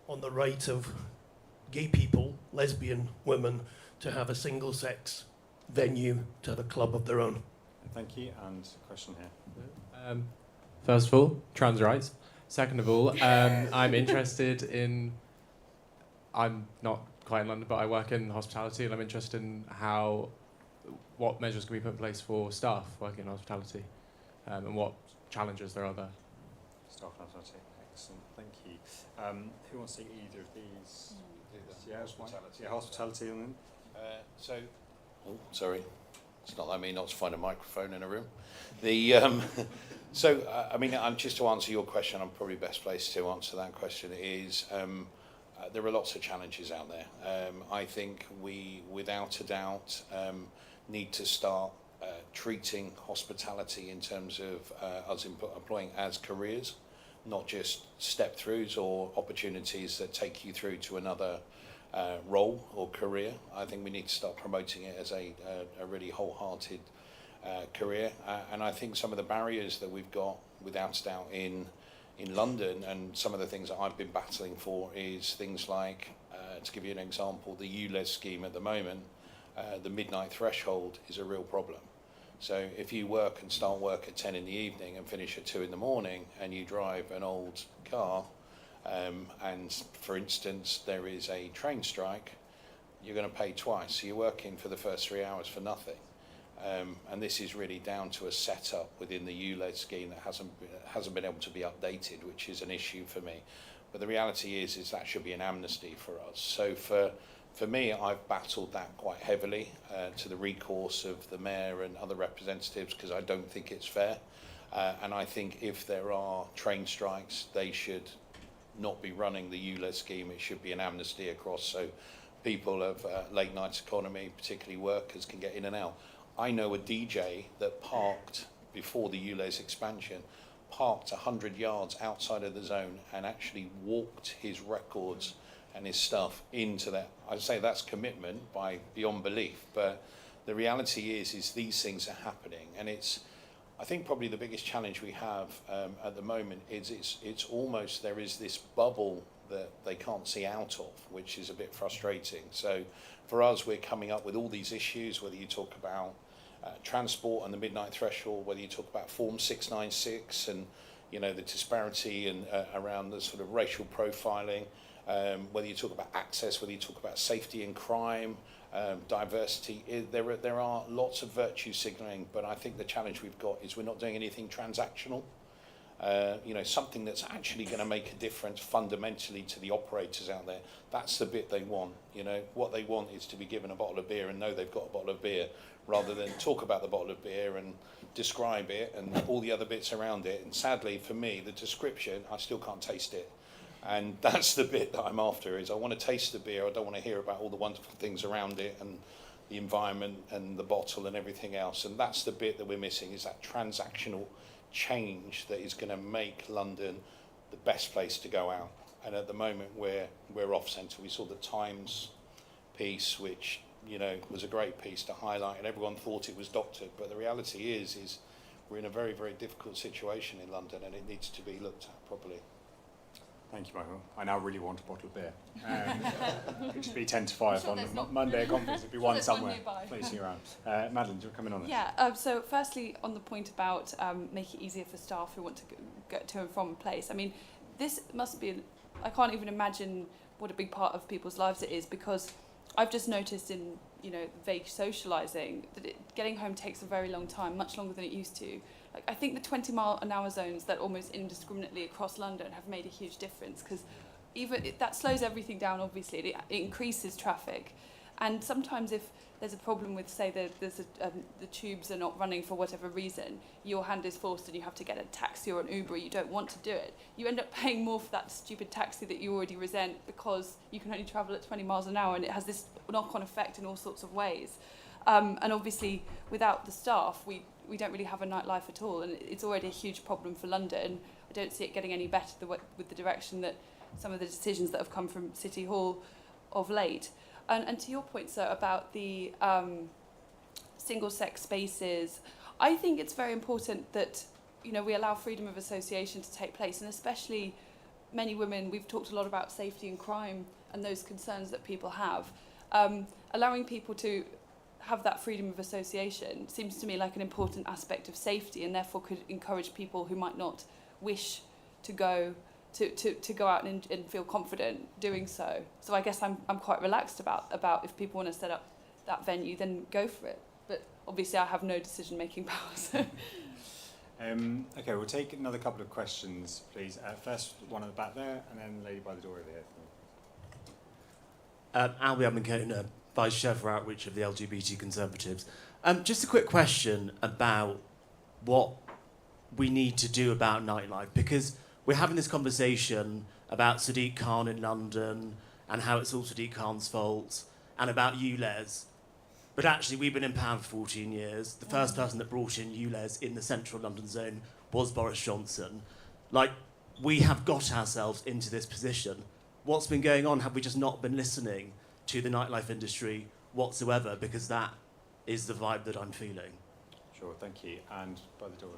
on the right of gay people, lesbian women, to have a single-sex venue, to have a club of their own. Thank you, and a question here. First of all, trans rights. Second of all, I'm interested in, I'm not quite in London, but I work in hospitality, and I'm interested in what measures can be put in place for staff working in hospitality, and what challenges there are there. Staff and hospitality, excellent, thank you. Who wants to take either of these? Hospitality and then? Sorry, it's not like me not to find a microphone in a room. Just to answer your question, I'm probably best placed to answer that question is, there are lots of challenges out there. I think we, without a doubt, need to start treating hospitality in terms of us employing as careers, not just step-throughs or opportunities that take you through to another role or career. I think we need to start promoting it as a really wholehearted career. And I think some of the barriers that we've got, without a doubt, in London, and some of the things that I've been battling for is things like, to give you an example, the ULEZ scheme at the moment, the midnight threshold is a real problem. So if you work and start work at 10 in the evening and finish at 2 in the morning and you drive an old car, and for instance there is a train strike, you're going to pay twice. So you're working for the first 3 hours for nothing. And this is really down to a setup within the ULEZ scheme that hasn't been able to be updated, which is an issue for me. But the reality is that should be an amnesty for us. So for For me, I've battled that quite heavily to the recourse of the mayor and other representatives because I don't think it's fair. And I think if there are train strikes, they should not be running the ULEZ scheme. It should be an amnesty across so people of late night economy, particularly workers, can get in and out. I know a DJ that parked before the ULEZ expansion, parked 100 yards outside of the zone and actually walked his records and his stuff into that. I'd say that's commitment by beyond belief, but the reality is these things are happening, and it's, I think probably the biggest challenge we have at the moment is it's almost there is this bubble that they can't see out of, which is a bit frustrating. So for us, we're coming up with all these issues, whether you talk about transport and the midnight threshold, whether you talk about Form 696 and the disparity and around the sort of racial profiling, whether you talk about access, whether you talk about safety and crime, diversity. There are lots of virtue signalling, but I think the challenge we've got is we're not doing anything transactional. Something that's actually going to make a difference fundamentally to the operators out there. That's the bit they want. What they want is to be given a bottle of beer and know they've got a bottle of beer, rather than talk about the bottle of beer and describe it and all the other bits around it. And sadly, for me, the description, I still can't taste it. And that's the bit that I'm after, is I want to taste the beer. I don't want to hear about all the wonderful things around it and the environment and the bottle and everything else. And that's the bit that we're missing, is that transactional change that is going to make London the best place to go out. And at the moment we're off centre. We saw the Times piece, which was a great piece to highlight, and everyone thought it was doctored, but the reality is we're in a very, very difficult situation in London, and it needs to be looked at properly. Thank you, Michael. I now really want a bottle of beer. It could just be 10 to 5 on the Monday conference. It'd be one somewhere, placing around. Madeline, do you want to come in on this? Yeah, so firstly, on the point about making it easier for staff who want to get to and from a place, I mean, this must be, I can't even imagine what a big part of people's lives it is, because I've just noticed in, vague socialising that getting home takes a very long time, much longer than it used to. Like, I think the 20-mile-an-hour zones that almost indiscriminately across London have made a huge difference, because that slows everything down, obviously. It increases traffic. And sometimes if there's a problem with, say, the tubes are not running for whatever reason, your hand is forced and you have to get a taxi or an Uber, you don't want to do it. You end up paying more for that stupid taxi that you already resent because you can only travel at 20 miles an hour, and it has this knock-on effect in all sorts of ways. And obviously, without the staff, we don't really have a nightlife at all, and it's already a huge problem for London. I don't see it getting any better with the direction that some of the decisions that have come from City Hall of late. And to your point, sir, about the single-sex spaces, I think it's very important that we allow freedom of association to take place, and especially many women. We've talked a lot about safety and crime and those concerns that people have. Allowing people to have that freedom of association seems to me like an important aspect of safety, and therefore could encourage people who might not wish to go out and feel confident doing so. So I guess I'm quite relaxed about if people want to set up that venue, then go for it. But obviously I have no decision-making power. So. Okay, we'll take another couple of questions, please. First, one at the back there, and then the lady by the door over here. Albie Abington, Vice Chair for Outreach of the LGBT Conservatives. Just a quick question about what we need to do about nightlife, because we're having this conversation about Sadiq Khan in London and how it's all Sadiq Khan's fault, and about ULEZ. But actually, we've been in power for 14 years. The first person that brought in ULEZ in the central London zone was Boris Johnson. We have got ourselves into this position. What's been going on? Have we just not been listening to the nightlife industry whatsoever? Because that is the vibe that I'm feeling. Sure, thank you. And by the door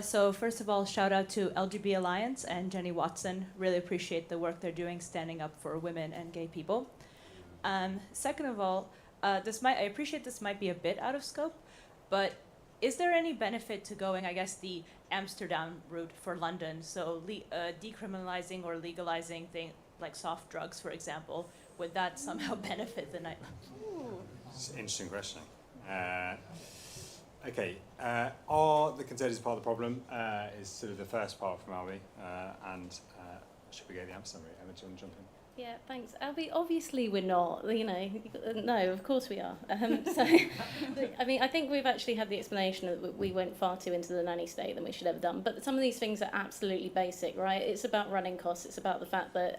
So first of all, shout out to LGBT Alliance and Jenny Watson. Really appreciate the work they're doing standing up for women and gay people. Second of all, I appreciate this might be a bit out of scope, but is there any benefit to going, I guess, the Amsterdam route for London? So decriminalizing or legalizing things like soft drugs, for example, would that somehow benefit the nightlife? It's an interesting question. Okay, are the Conservatives part of the problem? Is sort of the first part from Albie, and should we go to the Amsterdam route? Emma, do you want to jump in? Yeah, thanks. Albie, obviously we're not, no, of course we are. I mean, I think we've actually had the explanation that we went far too into the nanny state than we should have done, but some of these things are absolutely basic, right? It's about running costs, it's about the fact that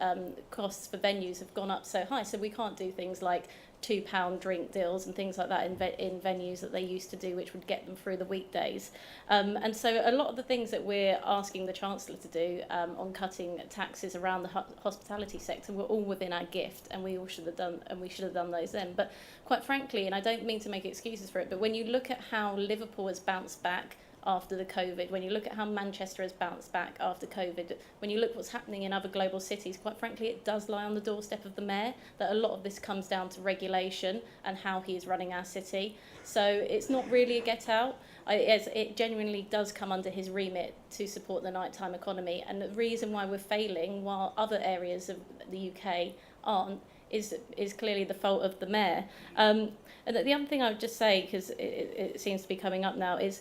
costs for venues have gone up so high, so we can't do things like £2 drink deals and things like that in venues that they used to do, which would get them through the weekdays. And so a lot of the things that we're asking the Chancellor to do on cutting taxes around the hospitality sector were all within our gift, and we should have done those then. But quite frankly, and I don't mean to make excuses for it, but when you look at how Liverpool has bounced back after the COVID, when you look at how Manchester has bounced back after COVID, when you look what's happening in other global cities, quite frankly, it does lie on the doorstep of the mayor, that a lot of this comes down to regulation and how he is running our city. So it's not really a get out. It genuinely does come under his remit to support the nighttime economy. And the reason why we're failing while other areas of the UK aren't is clearly the fault of the mayor. And the other thing I would just say, because it seems to be coming up now, is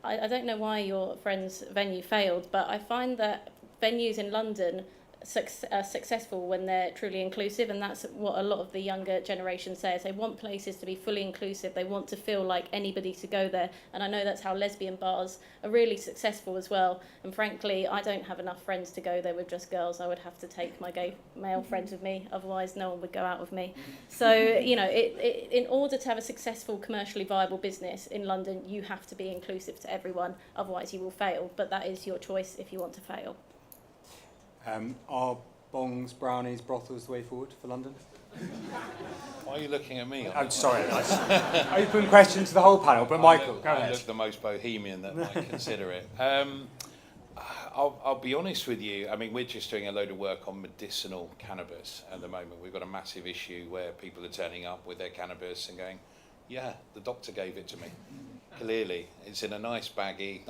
I don't know why your friend's venue failed, but I find that venues in London are successful when they're truly inclusive, and that's what a lot of the younger generation says. They want places to be fully inclusive, they want to feel like anybody to go there, and I know that's how lesbian bars are really successful as well. And frankly, I don't have enough friends to go there with just girls. I would have to take my gay male friends with me, otherwise no one would go out with me. So, in order to have a successful commercially viable business in London, you have to be inclusive to everyone, otherwise you will fail, but that is your choice if you want to fail. Are bongs, brownies, brothels the way forward for London? Why are you looking at me? I'm sorry. Open question to the whole panel, but Michael, go ahead. I look the most bohemian that might consider it. I'll be honest with you. I mean, we're just doing a load of work on medicinal cannabis at the moment. We've got a massive issue where people are turning up with their cannabis and going, yeah, the doctor gave it to me. Clearly, it's in a nice baggie,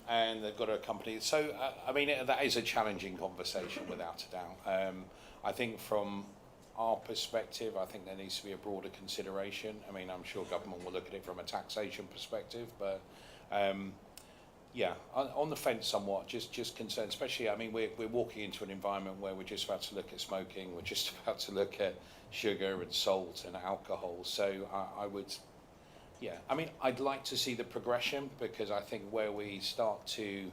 and they've got a company. So, I mean, that is a challenging conversation without a doubt. I think from our perspective, I think there needs to be a broader consideration. I mean, I'm sure government will look at it from a taxation perspective, but yeah, on the fence somewhat, just concerned, especially, I mean, we're walking into an environment where we're just about to look at smoking, we're just about to look at sugar and salt and alcohol. So I would... Yeah, I mean, I'd like to see the progression, because I think where we start to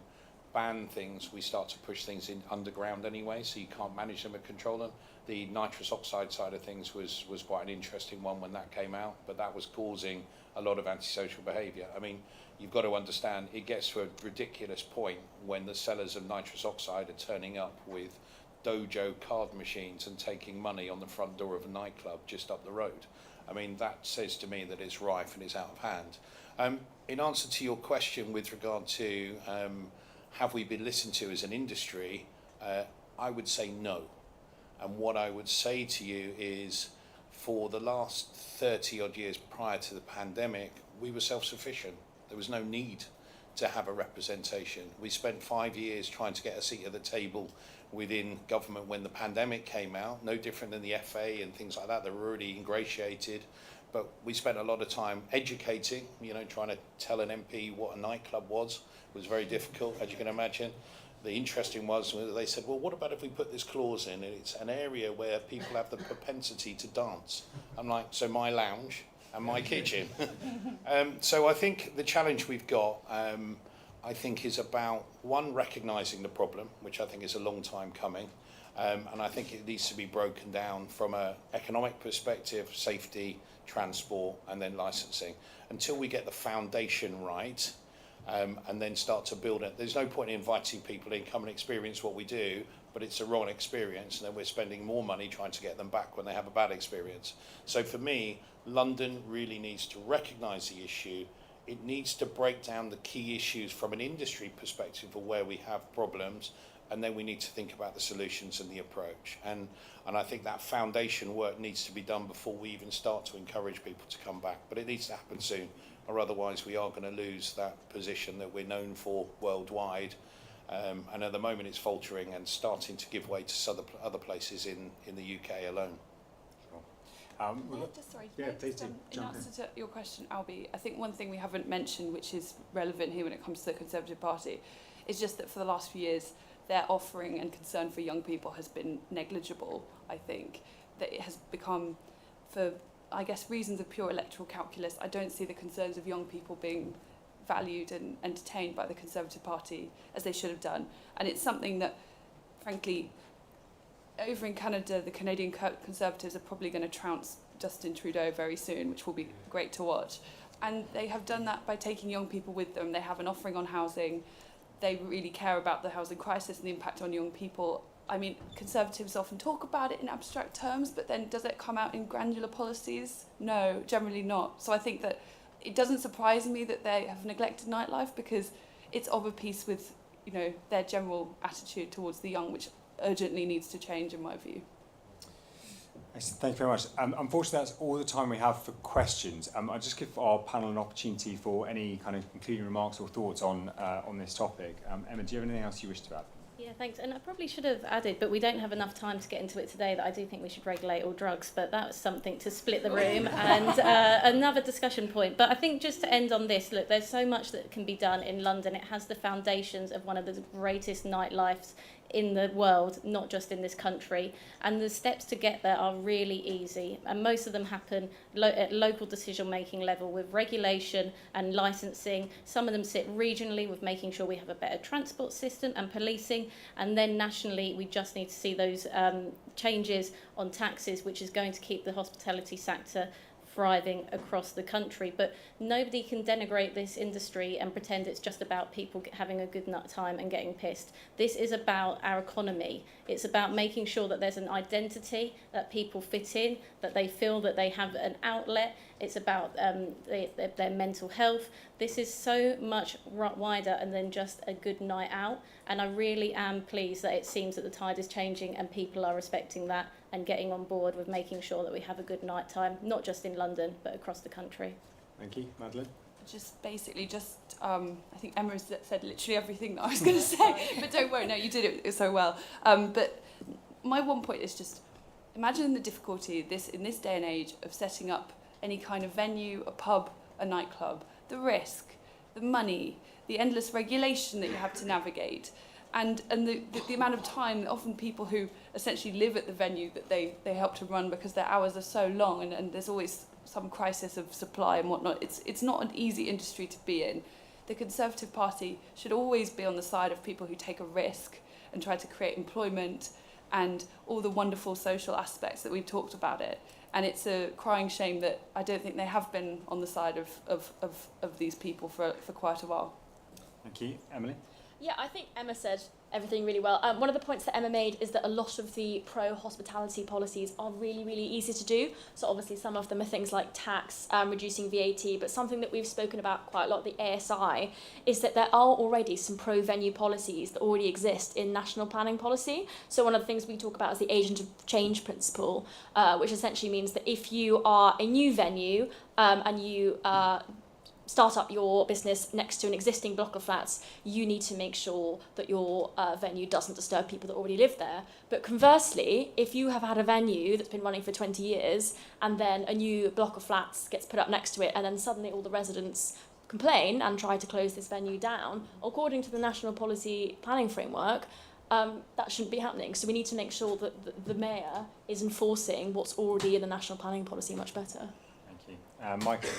ban things, we start to push things in underground anyway, so you can't manage them and control them. The nitrous oxide side of things was quite an interesting one when that came out, but that was causing a lot of antisocial behaviour. I mean, you've got to understand, it gets to a ridiculous point when the sellers of nitrous oxide are turning up with dojo card machines and taking money on the front door of a nightclub just up the road. I mean, that says to me that it's rife and it's out of hand. In answer to your question with regard to have we been listened to as an industry, I would say no. And what I would say to you is, for the last 30 odd years prior to the pandemic, we were self-sufficient. There was no need to have a representation. We spent 5 years trying to get a seat at the table within government when the pandemic came out, no different than the FA and things like that. They were already ingratiated, but we spent a lot of time educating, trying to tell an MP what a nightclub was. It was very difficult, as you can imagine. The interesting was they said, well, what about if we put this clause in? It's an area where people have the propensity to dance. I'm like, so my lounge and my kitchen. So I think the challenge we've got, I think, is about, one, recognising the problem, which I think is a long time coming, and I think it needs to be broken down from an economic perspective, safety, transport, and then licensing. Until we get the foundation right, and then start to build it. There's no point in inviting people in, come and experience what we do, but it's a wrong experience, and then we're spending more money trying to get them back when they have a bad experience. So for me, London really needs to recognise the issue. It needs to break down the key issues from an industry perspective of where we have problems, and then we need to think about the solutions and the approach. And I think that foundation work needs to be done before we even start to encourage people to come back. But it needs to happen soon, or otherwise we are going to lose that position that we're known for worldwide. And at the moment it's faltering and starting to give way to other places in the UK alone. In answer to your question, Albie, I think one thing we haven't mentioned, which is relevant here when it comes to the Conservative Party, is just that for the last few years, their offering and concern for young people has been negligible, I think. That it has become, for, I guess, reasons of pure electoral calculus, I don't see the concerns of young people being valued and entertained by the Conservative Party as they should have done. And it's something that, frankly, over in Canada, the Canadian Conservatives are probably going to trounce Justin Trudeau very soon, which will be great to watch. And they have done that by taking young people with them. They have an offering on housing. They really care about the housing crisis and the impact on young people. I mean, Conservatives often talk about it in abstract terms, but then does it come out in granular policies? No, generally not. So I think that it doesn't surprise me that they have neglected nightlife, because it's of a piece with, you know, their general attitude towards the young, which urgently needs to change, in my view. Thank you very much. Unfortunately, that's all the time we have for questions. I'll just give our panel an opportunity for any kind of concluding remarks or thoughts on this topic. Emma, do you have anything else you wish to add? Yeah, thanks. And I probably should have added, but we don't have enough time to get into it today, that I do think we should regulate all drugs, but that was something to split the room and another discussion point. But I think just to end on this, look, there's so much that can be done in London. It has the foundations of one of the greatest nightlifes in the world, not just in this country, and the steps to get there are really easy, and most of them happen at local decision making level with regulation and licensing. Some of them sit regionally with making sure we have a better transport system and policing, and then nationally we just need to see those changes on taxes, which is going to keep the hospitality sector thriving across the country. But nobody can denigrate this industry and pretend it's just about people having a good nut time and getting pissed. This is about our economy. It's about making sure that there's an identity, that people fit in, that they feel that they have an outlet. It's about their mental health. This is so much wider than just a good night out. And I really am pleased that it seems that the tide is changing and people are respecting that and getting on board with making sure that we have a good night time, not just in London, but across the country. Thank you. Madeline? Just basically, I think Emma has said literally everything that I was going to say, but don't worry, no, you did it so well. But my one point is just, imagine the difficulty in this day and age of setting up any kind of venue, a pub, a nightclub, the risk, the money, the endless regulation that you have to navigate, and the amount of time that often people who essentially live at the venue that they help to run, because their hours are so long and there's always some crisis of supply and whatnot. It's not an easy industry to be in. The Conservative Party should always be on the side of people who take a risk and try to create employment and all the wonderful social aspects that we've talked about it. And it's a crying shame that I don't think they have been on the side of these people for quite a while. Thank you. Emily? Yeah, I think Emma said everything really well. One of the points that Emma made is that a lot of the pro-hospitality policies are really, really easy to do. So obviously some of them are things like tax, reducing VAT, but something that we've spoken about quite a lot, the ASI, is that there are already some pro-venue policies that already exist in national planning policy. So one of the things we talk about is the agent of change principle, which essentially means that if you are a new venue and you start up your business next to an existing block of flats, you need to make sure that your venue doesn't disturb people that already live there. But conversely, if you have had a venue that's been running for 20 years and then a new block of flats gets put up next to it and then suddenly all the residents complain and try to close this venue down, according to the National Policy Planning Framework, that shouldn't be happening. So we need to make sure that the mayor is enforcing what's already in the national planning policy much better. Michael?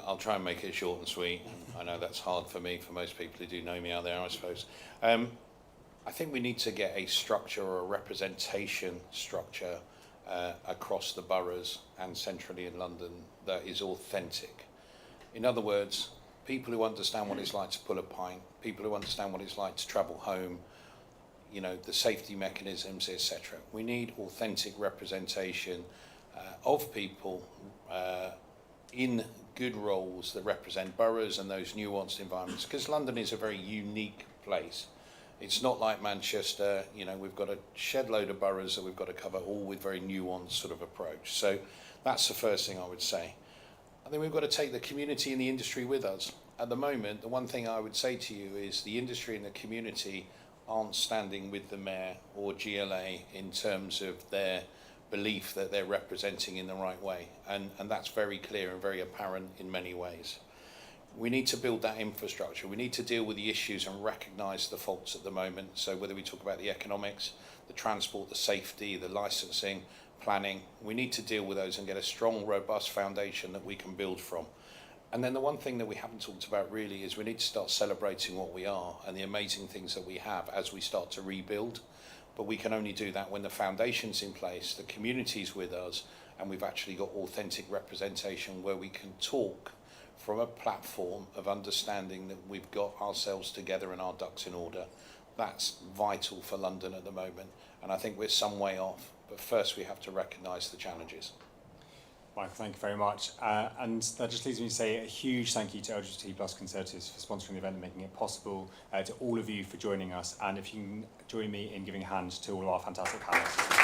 I'll try and make it short and sweet. I know that's hard for me, for most people who do know me out there, I suppose. I think we need to get a structure or a representation structure across the boroughs and centrally in London that is authentic. In other words, people who understand what it's like to pull a pint, people who understand what it's like to travel home, you know, the safety mechanisms, etc. We need authentic representation of people in good roles that represent boroughs and those nuanced environments, because London is a very unique place. It's not like Manchester, you know, we've got a shed load of boroughs that we've got to cover, all with very nuanced sort of approach. So that's the first thing I would say. I think we've got to take the community and the industry with us. At the moment, the one thing I would say to you is the industry and the community aren't standing with the mayor or GLA in terms of their belief that they're representing in the right way, and that's very clear and very apparent in many ways. We need to build that infrastructure. We need to deal with the issues and recognise the faults at the moment. So whether we talk about the economics, the transport, the safety, the licensing, planning, we need to deal with those and get a strong, robust foundation that we can build from. And then the one thing that we haven't talked about really is we need to start celebrating what we are and the amazing things that we have as we start to rebuild. But we can only do that when the foundation's in place, the community's with us, and we've actually got authentic representation where we can talk from a platform of understanding that we've got ourselves together and our ducks in order. That's vital for London at the moment, and I think we're some way off, but first we have to recognise the challenges. Michael, thank you very much. And that just leaves me to say a huge thank you to LGBT Conservatives for sponsoring the event and making it possible, to all of you for joining us, and if you can join me in giving a hand to all of our fantastic panellists.